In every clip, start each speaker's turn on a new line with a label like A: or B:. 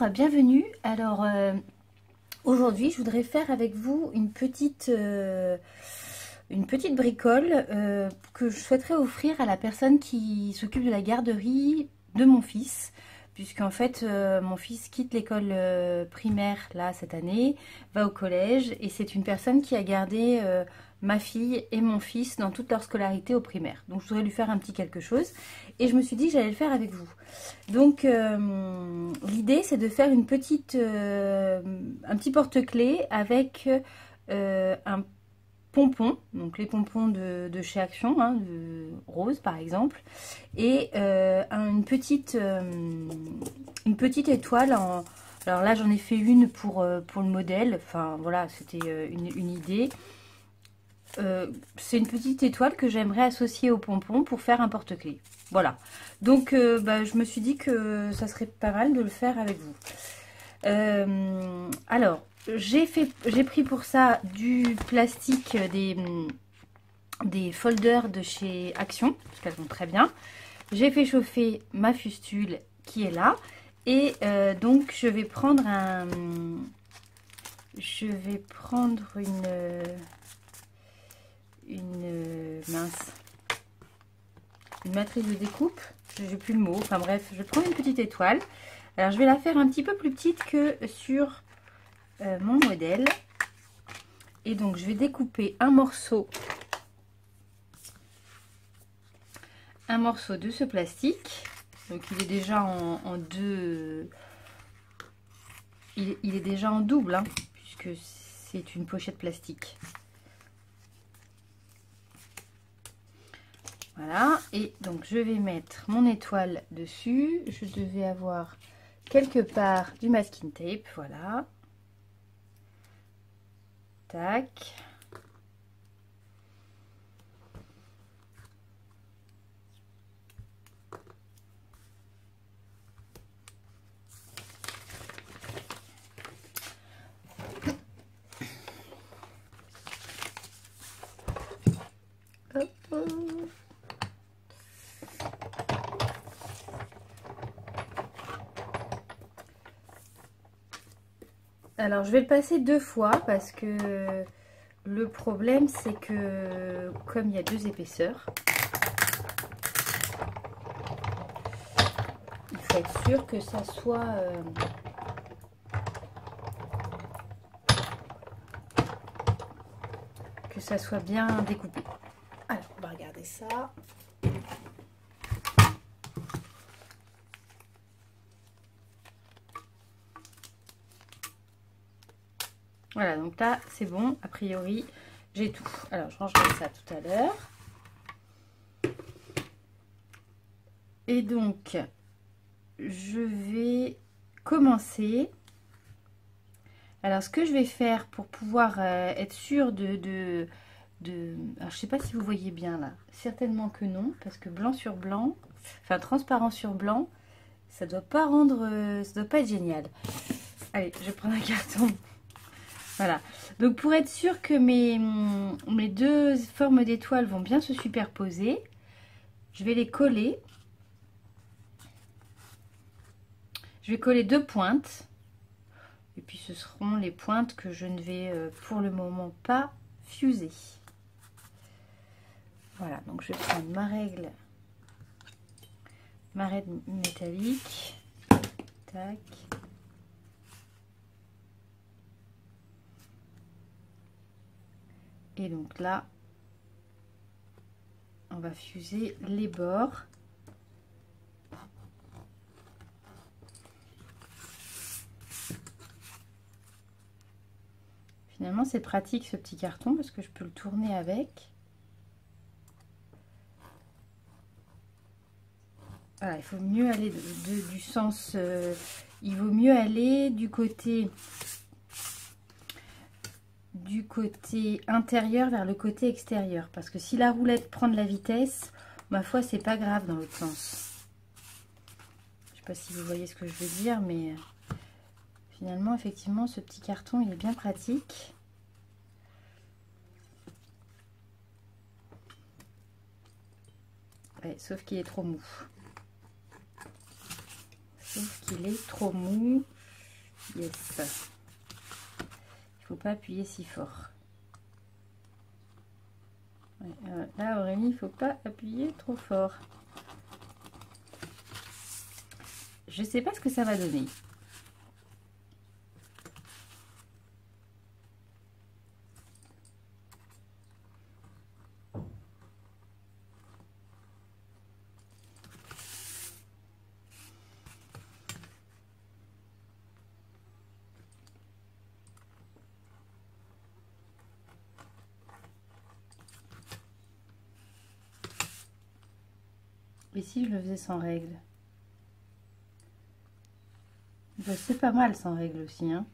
A: bienvenue. Alors aujourd'hui je voudrais faire avec vous une petite bricole que je souhaiterais offrir à la personne qui s'occupe de la garderie de mon fils, puisqu'en fait mon fils quitte l'école primaire là cette année, va au collège, et c'est une personne qui a gardé ma fille et mon fils dans toute leur scolarité au primaire. Donc je voudrais lui faire un petit quelque chose et je me suis dit que j'allais le faire avec vous. Donc l'idée c'est de faire une petite, un petit porte-clés avec un pompon, donc les pompons de chez Action, hein, de rose par exemple, et une petite étoile en... Alors là j'en ai fait une pour le modèle, enfin voilà, c'était une idée. C'est une petite étoile que j'aimerais associer au pompon pour faire un porte-clés. Voilà. Donc je me suis dit que ça serait pas mal de le faire avec vous. Alors, j'ai pris pour ça du plastique, des folders de chez Action, parce qu'elles vont très bien. J'ai fait chauffer ma fustule qui est là. Et donc je vais prendre une matrice de découpe, j'ai plus le mot, enfin bref, je vais prendre une petite étoile. Alors je vais la faire un petit peu plus petite que sur mon modèle, et donc je vais découper un morceau de ce plastique. Donc il est déjà en deux, il est déjà en double, hein, puisque c'est une pochette plastique. Voilà, et donc je vais mettre mon étoile dessus. Je devais avoir quelque part du masking tape, voilà. Tac. Hop, hop. Alors je vais le passer deux fois parce que le problème c'est que comme il y a deux épaisseurs, il faut être sûr que ça soit bien découpé. Alors on va regarder ça. Voilà, donc là c'est bon, a priori j'ai tout. Alors je rangerai ça tout à l'heure. Et donc je vais commencer. Alors ce que je vais faire pour pouvoir être sûre alors je sais pas si vous voyez bien là, certainement que non, parce que blanc sur blanc, enfin transparent sur blanc, ça doit pas être génial. Allez, je prends un carton. Voilà, donc pour être sûr que mes deux formes d'étoiles vont bien se superposer, je vais les coller. Je vais coller deux pointes. Et puis ce seront les pointes que je ne vais pour le moment pas fuser. Voilà, donc je vais prendre ma règle métallique. Tac. Et donc là, on va fuser les bords. Finalement, c'est pratique ce petit carton parce que je peux le tourner avec. Voilà, il faut mieux aller du sens... il vaut mieux aller du côté intérieur vers le côté extérieur. Parce que si la roulette prend de la vitesse, ma foi, c'est pas grave dans l'autre sens. Je sais pas si vous voyez ce que je veux dire, mais finalement, effectivement, ce petit carton, il est bien pratique. Ouais, sauf qu'il est trop mou. Sauf qu'il est trop mou. Yes. Il faut pas appuyer si fort. Ouais, là, Aurélie, il faut pas appuyer trop fort. Je sais pas ce que ça va donner. Et si je le faisais sans règle? C'est pas mal sans règle aussi, hein.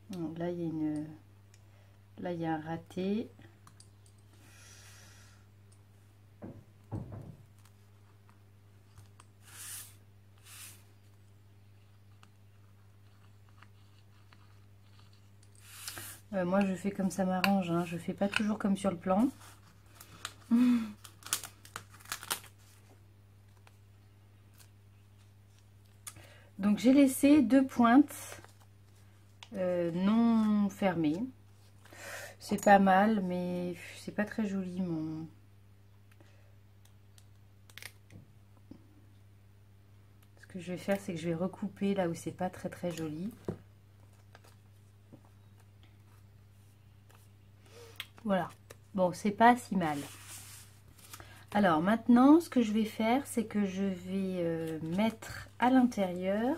A: Bon, là, il y a une... Là, il y a un raté. Moi, je fais comme ça m'arrange, hein. Je fais pas toujours comme sur le plan. Donc, j'ai laissé 2 pointes non fermées. C'est pas mal, mais c'est pas très joli, mon... Ce que je vais faire, c'est que je vais recouper là où c'est pas très joli. Voilà. Bon, c'est pas si mal. Alors maintenant, ce que je vais faire, c'est que je vais mettre à l'intérieur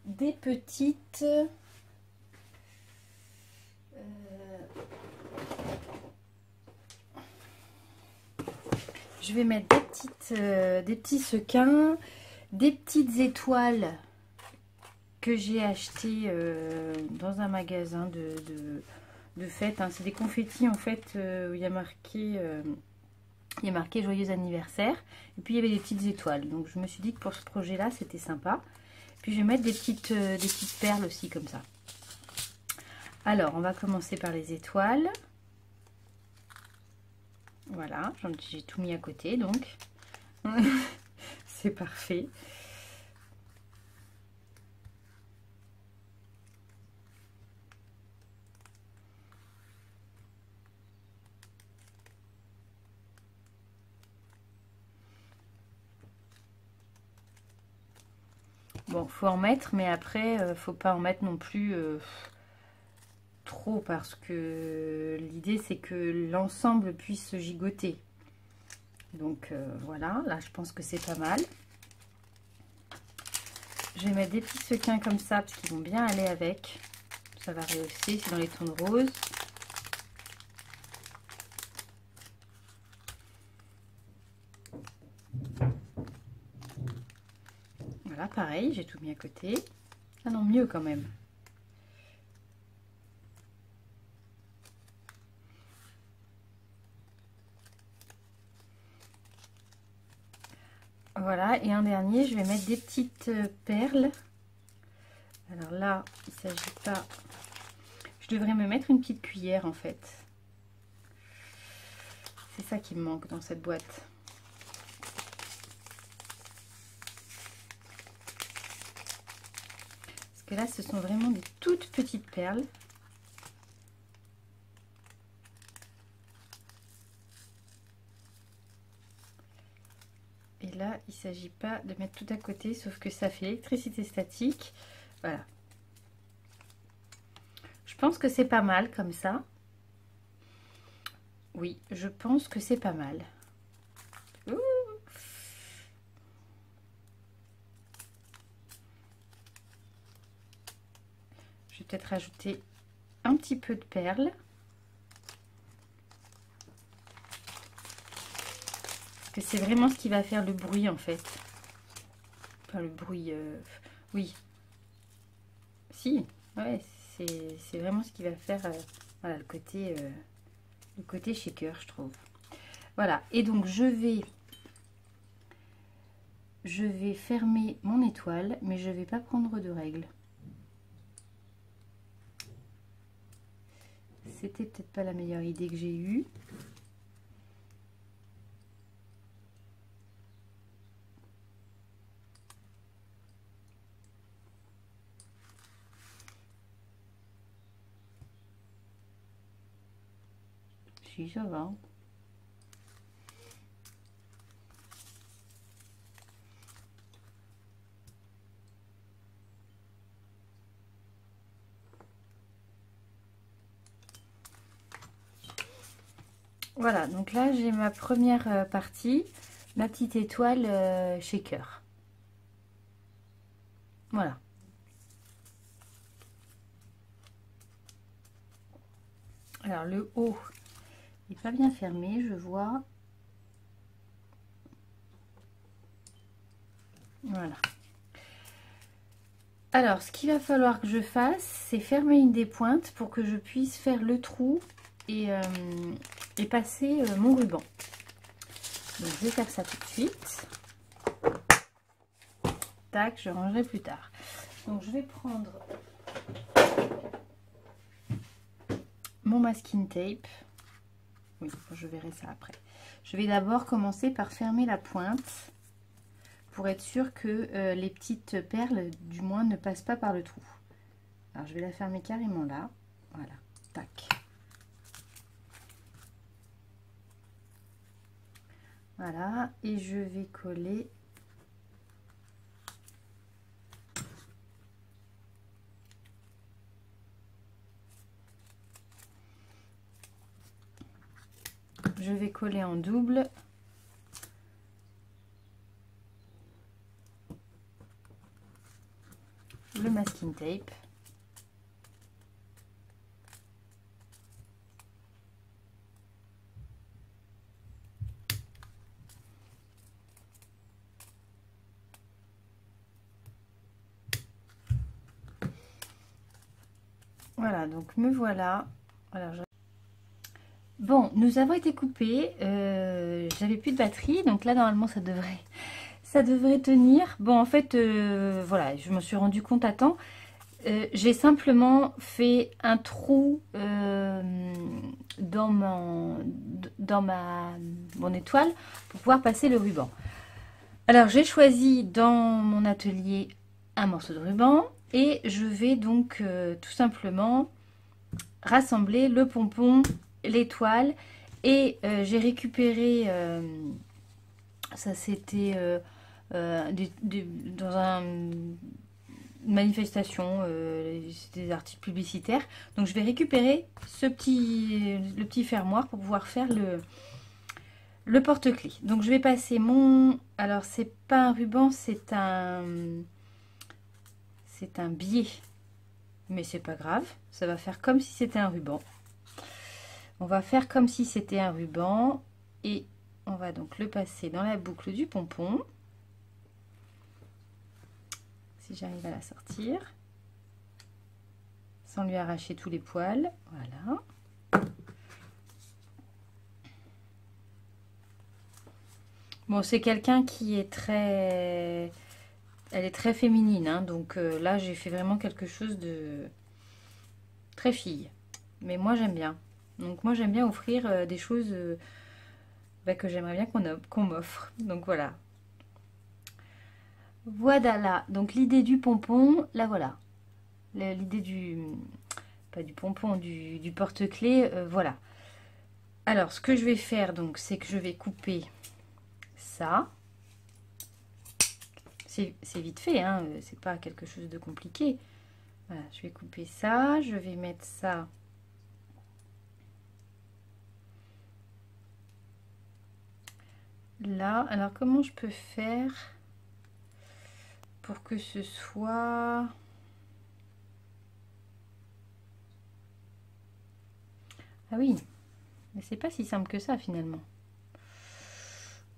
A: des petites... je vais mettre des petits sequins, des petites étoiles que j'ai achetées dans un magasin de fête, hein. C'est des confettis en fait où il y a marqué joyeux anniversaire, et puis il y avait des petites étoiles. Donc je me suis dit que pour ce projet là c'était sympa. Puis je vais mettre des petites perles aussi comme ça. Alors on va commencer par les étoiles. Voilà, j'ai tout mis à côté donc c'est parfait. Bon, faut en mettre, mais après, faut pas en mettre non plus trop, parce que l'idée, c'est que l'ensemble puisse se gigoter. Donc, voilà, là, je pense que c'est pas mal. Je vais mettre des petits sequins comme ça, parce qu'ils vont bien aller avec. Ça va rehausser, c'est dans les tons de rose. Voilà, pareil, j'ai tout mis à côté. Ah non, mieux quand même. Voilà, et un dernier, je vais mettre des petites perles. Alors là, il ne s'agit pas... Je devrais me mettre une petite cuillère en fait. C'est ça qui me manque dans cette boîte. Parce que là, ce sont vraiment des toutes petites perles. Et là, il ne s'agit pas de mettre tout à côté, sauf que ça fait électricité statique. Voilà. Je pense que c'est pas mal comme ça. Oui, je pense que c'est pas mal. Ouh. Je vais peut-être rajouter un petit peu de perles. Parce que c'est vraiment ce qui va faire le bruit en fait. Enfin le bruit, oui. Si, ouais, c'est vraiment ce qui va faire voilà, le côté shaker, je trouve. Voilà, et donc je vais fermer mon étoile, mais je vais pas prendre de règle. C'était peut-être pas la meilleure idée que j'ai eue. Si, ça va. Voilà, donc là j'ai ma première partie, ma petite étoile shaker. Voilà. Alors le haut n'est pas bien fermé, je vois. Voilà. Alors ce qu'il va falloir que je fasse, c'est fermer une des pointes pour que je puisse faire le trou et passer mon ruban. Donc je vais faire ça tout de suite. Tac, je rangerai plus tard. Donc je vais prendre mon masking tape. Oui, je verrai ça après. Je vais d'abord commencer par fermer la pointe pour être sûr que les petites perles, du moins, ne passent pas par le trou. Alors, je vais la fermer carrément là. Voilà, tac. Voilà, et je vais coller. Je vais coller en double. Le masking tape. Voilà, donc me voilà. Alors, bon, nous avons été coupés. J'avais plus de batterie, donc là normalement ça devrait tenir. Bon, en fait, voilà, je me suis rendu compte à temps. J'ai simplement fait un trou dans mon étoile pour pouvoir passer le ruban. Alors j'ai choisi dans mon atelier un morceau de ruban et je vais donc tout simplement rassembler le pompon, l'étoile et j'ai récupéré, ça c'était dans une manifestation, c'était des articles publicitaires, donc je vais récupérer le petit fermoir pour pouvoir faire le porte-clés. Donc je vais passer alors c'est pas un ruban, c'est un biais, mais c'est pas grave, ça va faire comme si c'était un ruban. On va faire comme si c'était un ruban et on va donc le passer dans la boucle du pompon. Si j'arrive à la sortir, sans lui arracher tous les poils, voilà. Bon, c'est quelqu'un qui est très... Elle est très féminine, hein, donc là, j'ai fait vraiment quelque chose de très fille. Mais moi, j'aime bien. Donc moi, j'aime bien offrir des choses que j'aimerais bien qu'on m'offre. Donc voilà. Voilà, donc l'idée du pompon, là voilà. L'idée du... pas du pompon, du porte-clés, voilà. Alors, ce que je vais faire, donc, c'est que je vais couper ça. C'est vite fait, hein, c'est pas quelque chose de compliqué. Voilà, je vais couper ça, je vais mettre ça là. Alors, comment je peux faire pour que ce soit... Ah oui, mais c'est pas si simple que ça finalement.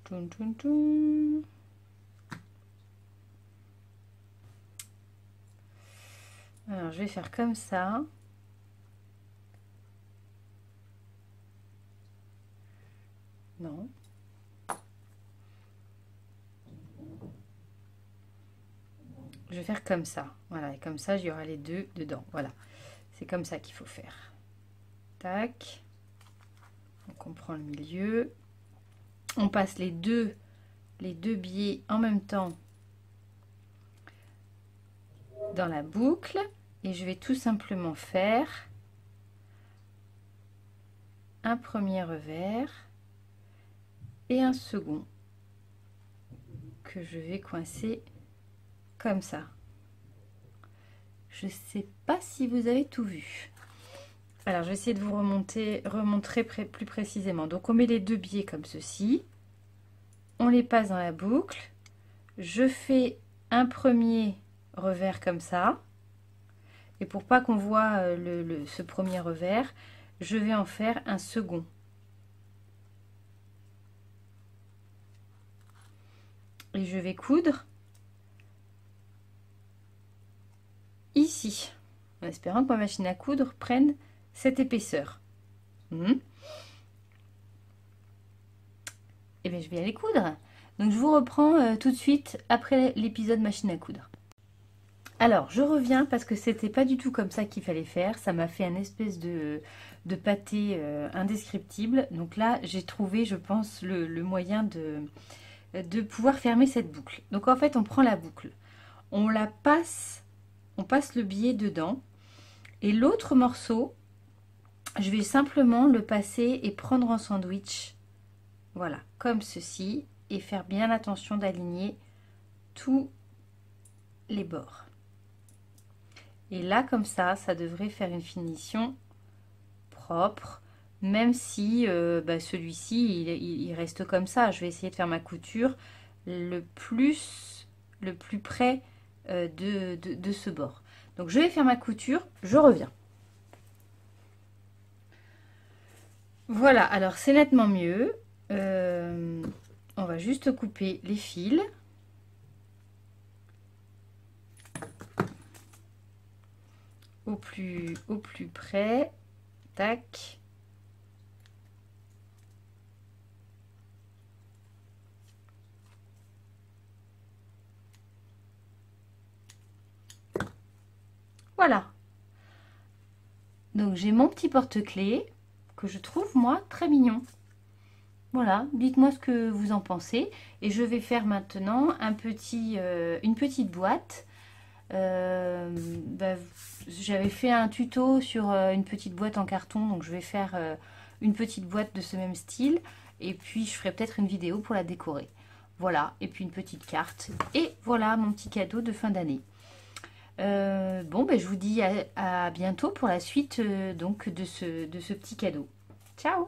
A: Toun, toun, toun. Alors, je vais faire comme ça. Non. Je vais faire comme ça. Voilà, et comme ça, il y aura les deux dedans. Voilà, c'est comme ça qu'il faut faire. Tac. Donc, on prend le milieu. On passe les deux biais en même temps dans la boucle. Et je vais tout simplement faire un premier revers et un second que je vais coincer comme ça. Je ne sais pas si vous avez tout vu. Alors, je vais essayer de vous remontrer plus précisément. Donc, on met les deux biais comme ceci. On les passe dans la boucle. Je fais un premier revers comme ça. Et pour pas qu'on voit ce premier revers, je vais en faire un second. Et je vais coudre ici, en espérant que ma machine à coudre prenne cette épaisseur. Et bien je vais aller coudre. Donc je vous reprends tout de suite après l'épisode machine à coudre. Alors je reviens parce que c'était pas du tout comme ça qu'il fallait faire. Ça m'a fait un espèce de pâté indescriptible. Donc là j'ai trouvé, je pense, le moyen de pouvoir fermer cette boucle. Donc en fait on prend la boucle, on passe le biais dedans et l'autre morceau je vais simplement le passer et prendre en sandwich, voilà, comme ceci, et faire bien attention d'aligner tous les bords. Et là comme ça devrait faire une finition propre, même si celui-ci il reste comme ça. Je vais essayer de faire ma couture le plus près de ce bord. Donc je vais faire ma couture, je reviens. Voilà, alors c'est nettement mieux. On va juste couper les fils. Au plus près. Tac. Voilà. Donc j'ai mon petit porte-clés que je trouve moi très mignon. Voilà, dites-moi ce que vous en pensez. Et je vais faire maintenant une petite boîte. J'avais fait un tuto sur une petite boîte en carton, donc je vais faire une petite boîte de ce même style. Et puis je ferai peut-être une vidéo pour la décorer. Voilà, et puis une petite carte. Et voilà mon petit cadeau de fin d'année. Je vous dis à bientôt pour la suite donc de ce petit cadeau. Ciao!